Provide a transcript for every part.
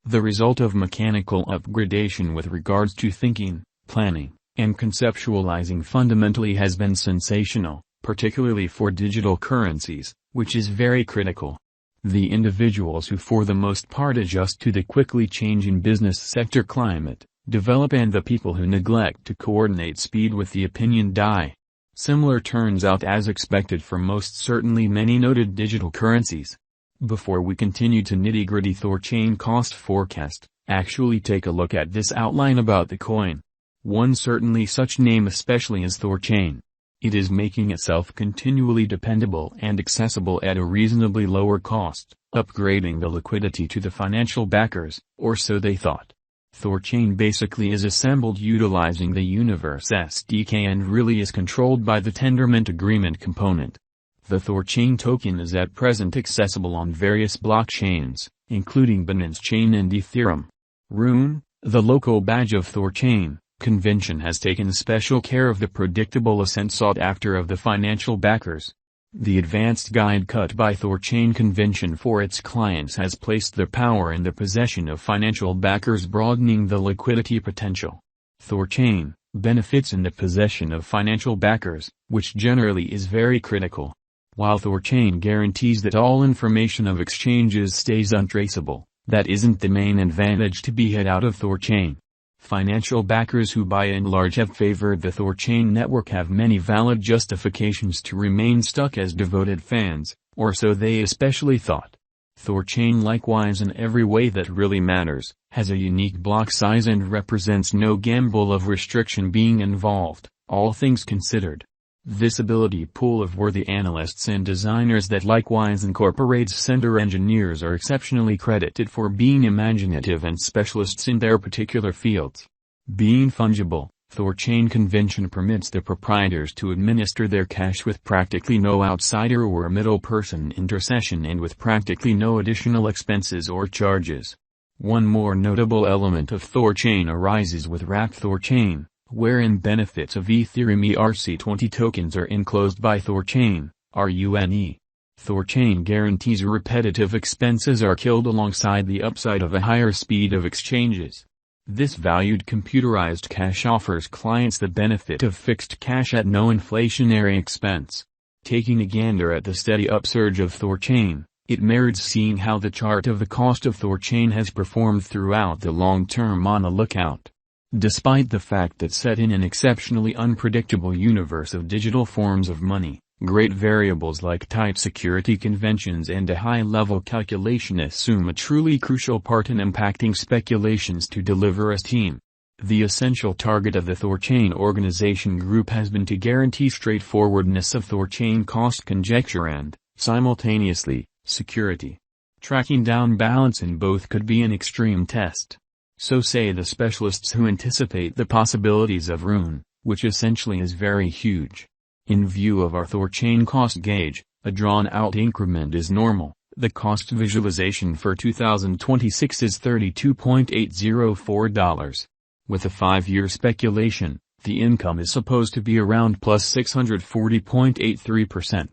The result of mechanical upgradation with regards to thinking, planning, and conceptualizing fundamentally has been sensational, particularly for digital currencies, which is very critical. The individuals who for the most part adjust to the quickly changing business sector climate, develop, and the people who neglect to coordinate speed with the opinion die. Similar turns out as expected for most certainly many noted digital currencies. Before we continue to nitty-gritty Thorchain cost forecast, actually take a look at this outline about the coin. One certainly such name especially is Thorchain. It is making itself continually dependable and accessible at a reasonably lower cost, upgrading the liquidity to the financial backers, or so they thought. Thorchain basically is assembled utilizing the Universe SDK and really is controlled by the Tendermint Agreement component. The Thorchain token is at present accessible on various blockchains, including Binance Chain and Ethereum. Rune, the local badge of Thorchain convention, has taken special care of the predictable ascent sought after of the financial backers. The advanced guide cut by Thorchain convention for its clients has placed their power in the possession of financial backers, broadening the liquidity potential. Thorchain benefits in the possession of financial backers, which generally is very critical. While Thorchain guarantees that all information of exchanges stays untraceable, that isn't the main advantage to be had out of Thorchain. Financial backers who by and large have favored the Thorchain network have many valid justifications to remain stuck as devoted fans, or so they especially thought. Thorchain likewise in every way that really matters, has a unique block size and represents no gamble of restriction being involved, all things considered. This ability pool of worthy analysts and designers that likewise incorporates sender engineers are exceptionally credited for being imaginative and specialists in their particular fields. Being fungible, Thorchain convention permits the proprietors to administer their cash with practically no outsider or middle person intercession and with practically no additional expenses or charges. One more notable element of Thorchain arises with wrapped Thorchain, wherein benefits of Ethereum ERC20 tokens are enclosed by Thorchain, RUNE. Thorchain guarantees repetitive expenses are killed alongside the upside of a higher speed of exchanges. This valued computerized cash offers clients the benefit of fixed cash at no inflationary expense. Taking a gander at the steady upsurge of Thorchain, it merits seeing how the chart of the cost of Thorchain has performed throughout the long term on a lookout. Despite the fact that set in an exceptionally unpredictable universe of digital forms of money, great variables like tight security conventions and a high-level calculation assume a truly crucial part in impacting speculations to deliver as team. The essential target of the Thorchain organization group has been to guarantee straightforwardness of Thorchain cost conjecture and, simultaneously, security. Tracking down balance in both could be an extreme test. So say the specialists who anticipate the possibilities of Rune, which essentially is very huge. In view of our Thorchain cost gauge, a drawn-out increment is normal. The cost visualization for 2026 is $32.804. With a 5-year speculation, the income is supposed to be around plus 640.83%.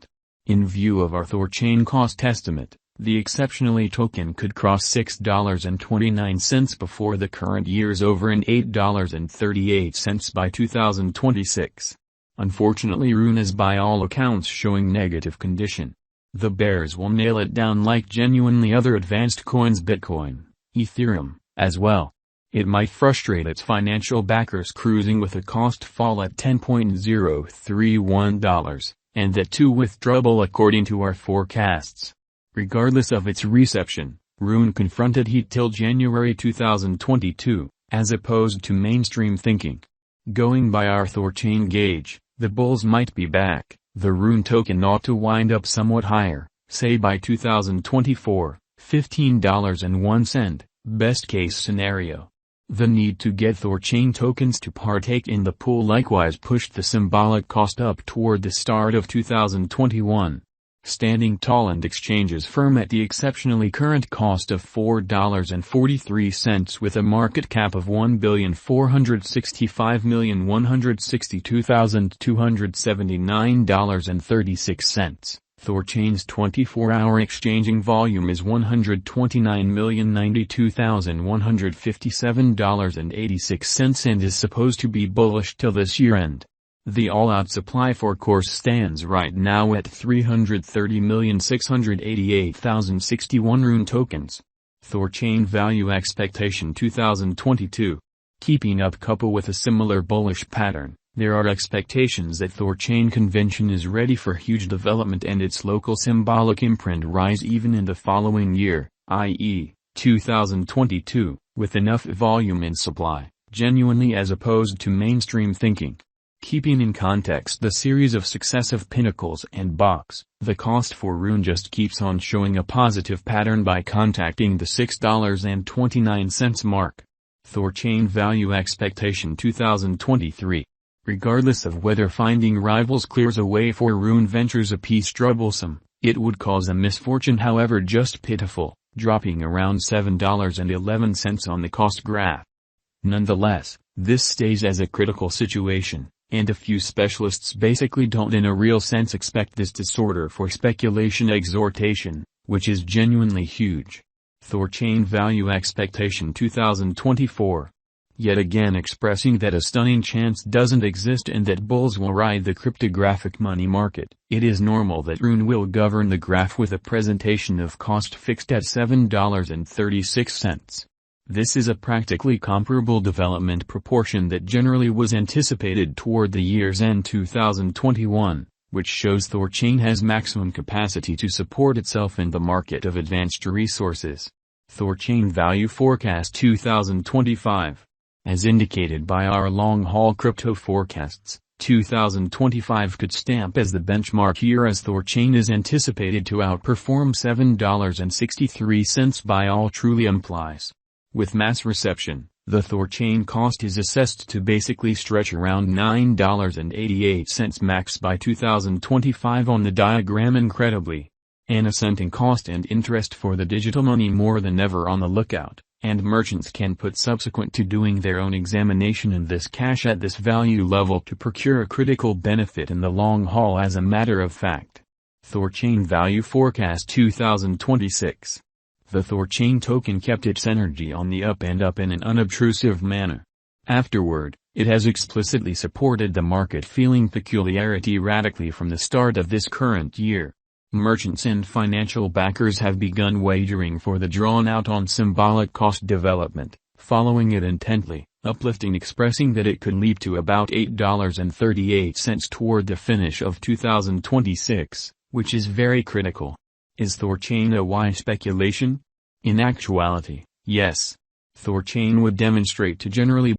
In view of our Thorchain cost estimate, the exceptionally token could cross $6.29 before the current year's over and $8.38 by 2026. Unfortunately, Rune is by all accounts showing negative condition. The bears will nail it down like genuinely other advanced coins, Bitcoin, Ethereum, as well. It might frustrate its financial backers cruising with a cost fall at $10.031, and that too with trouble according to our forecasts. Regardless of its reception, Rune confronted heat till January 2022, as opposed to mainstream thinking. Going by our Thorchain gauge, the bulls might be back. The Rune token ought to wind up somewhat higher, say by 2024, $15.01, best case scenario. The need to get Thorchain tokens to partake in the pool likewise pushed the symbolic cost up toward the start of 2021. Standing tall and exchanges firm at the exceptionally current cost of $4.43 with a market cap of $1,465,162,279.36. Thorchain's 24-hour exchanging volume is $129,092,157.86 and is supposed to be bullish till this year end. The all-out supply for course stands right now at 330,688,061 Rune tokens. Thorchain Value Expectation 2022. Keeping up couple with a similar bullish pattern, there are expectations that Thorchain convention is ready for huge development and its local symbolic imprint rise even in the following year, i.e., 2022, with enough volume and supply, genuinely as opposed to mainstream thinking. Keeping in context the series of successive pinnacles and box, the cost for Rune just keeps on showing a positive pattern by contacting the $6.29 mark. Thorchain Value Expectation 2023. Regardless of whether finding rivals clears a way for Rune Ventures a piece troublesome, it would cause a misfortune however just pitiful, dropping around $7.11 on the cost graph. Nonetheless, this stays as a critical situation, and a few specialists basically don't in a real sense expect this disorder for speculation exhortation, which is genuinely huge. Thorchain Value Expectation 2024. Yet again expressing that a stunning chance doesn't exist and that bulls will ride the cryptographic money market. It is normal that Rune will govern the graph with a presentation of cost fixed at $7.36. This is a practically comparable development proportion that generally was anticipated toward the year's end 2021, which shows Thorchain has maximum capacity to support itself in the market of advanced resources. Thorchain Value Forecast 2025. As indicated by our long-haul crypto forecasts, 2025 could stamp as the benchmark year as Thorchain is anticipated to outperform $7.63 by all truly implies. With mass reception, the Thorchain cost is assessed to basically stretch around $9.88 max by 2025 on the diagram incredibly. An ascending cost and interest for the digital money more than ever on the lookout, and merchants can put subsequent to doing their own examination in this cash at this value level to procure a critical benefit in the long haul as a matter of fact. Thorchain Value Forecast 2026. The Thorchain token kept its energy on the up and up in an unobtrusive manner. Afterward, it has explicitly supported the market feeling peculiarity radically from the start of this current year. Merchants and financial backers have begun wagering for the drawn-out on symbolic cost development, following it intently, uplifting expressing that it could leap to about $8.38 toward the finish of 2026, which is very critical. Is Thorchain a wise speculation? In actuality, yes. Thorchain would demonstrate to generally